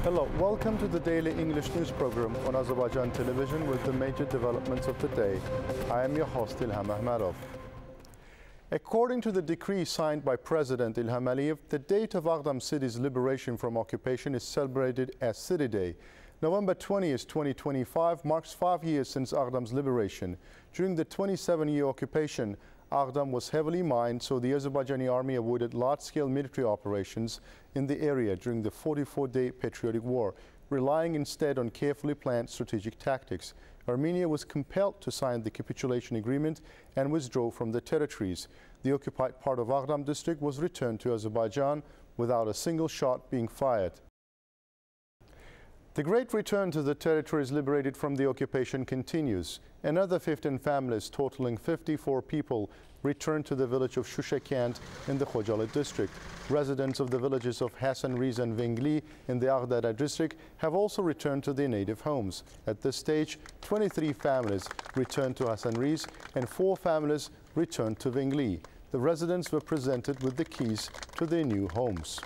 Hello, welcome to the daily English news program on Azərbaycan Television with the major developments of the day. I am your host, Ilham Məmmədov. According to the decree signed by President İlham, the date of Ağdam city's liberation from occupation is celebrated as City Day. November 20th, 2025 marks 5 years since Ağdam's liberation. During the 27-year occupation, Ağdam was heavily mined, so the Azerbaijani army avoided large-scale military operations in the area during the 44-day patriotic war, relying instead on carefully planned strategic tactics. Armenia was compelled to sign the capitulation agreement and withdraw from the territories. The occupied part of Ağdam district was returned to Azerbaijan without a single shot being fired. The great return to the territories liberated from the occupation continues. Another 15 families, totaling 54 people, returned to the village of Shushakyant in the Khojalı district. Residents of the villages of Hasanriz and Vengli in the Ağdada district have also returned to their native homes. At this stage, 23 families returned to Hasanriz and 4 families returned to Vengli. The residents were presented with the keys to their new homes.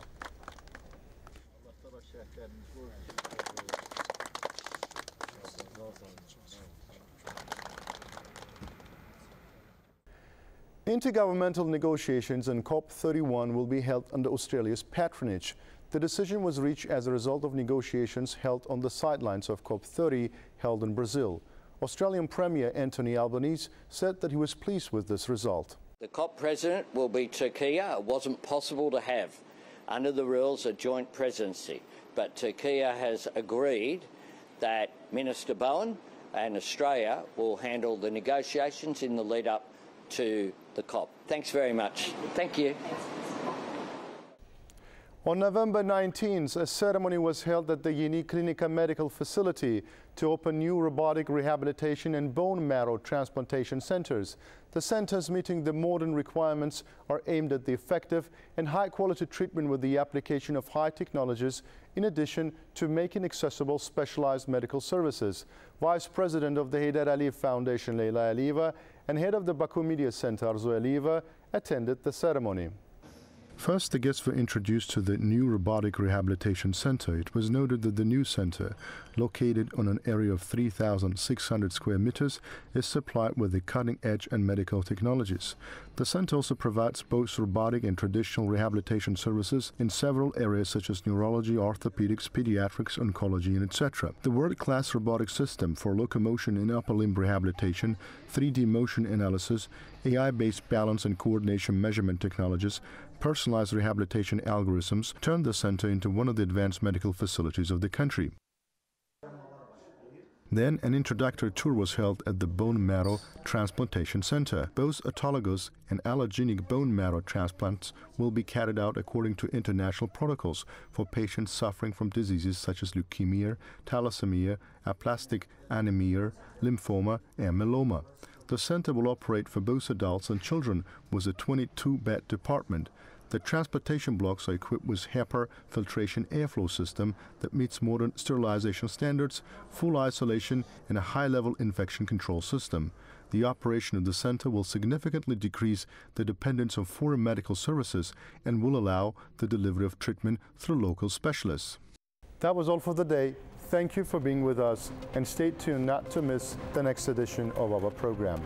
Intergovernmental negotiations on COP31 will be held under Australia's patronage. The decision was reached as a result of negotiations held on the sidelines of COP30 held in Brazil. Australian Premier Anthony Albanese said that he was pleased with this result. The COP president will be Turkey. It wasn't possible to have, under the rules, a joint presidency. But Turkey has agreed that Minister Bowen and Australia will handle the negotiations in the lead up to the COP. Thanks very much. Thank you. On November 19th, a ceremony was held at the Unique Clinica medical facility to open new robotic rehabilitation and bone marrow transplantation centers. The centers meeting the modern requirements are aimed at the effective and high-quality treatment with the application of high technologies, in addition to making accessible specialized medical services. Vice President of the Heydər Əliyev Foundation, Leyla Əliyeva, and head of the Baku Media Center, Arzu Əliyeva, attended the ceremony. First, the guests were introduced to the new robotic rehabilitation center. It was noted that the new center, located on an area of 3,600 square meters, is supplied with the cutting-edge and medical technologies. The center also provides both robotic and traditional rehabilitation services in several areas such as neurology, orthopedics, pediatrics, oncology, and etc. The world-class robotic system for locomotion and upper limb rehabilitation, 3D motion analysis, AI-based balance and coordination measurement technologies, personalized rehabilitation algorithms turned the center into one of the advanced medical facilities of the country. Then an introductory tour was held at the Bone Marrow Transplantation Center. Both autologous and allogenic bone marrow transplants will be carried out according to international protocols for patients suffering from diseases such as leukemia, thalassemia, aplastic anemia, lymphoma, and myeloma. The center will operate for both adults and children with a 22-bed department. The transplantation blocks are equipped with HEPA filtration airflow system that meets modern sterilization standards, full isolation, and a high-level infection control system. The operation of the center will significantly decrease the dependence on foreign medical services and will allow the delivery of treatment through local specialists. That was all for the day. Thank you for being with us, and stay tuned not to miss the next edition of our program.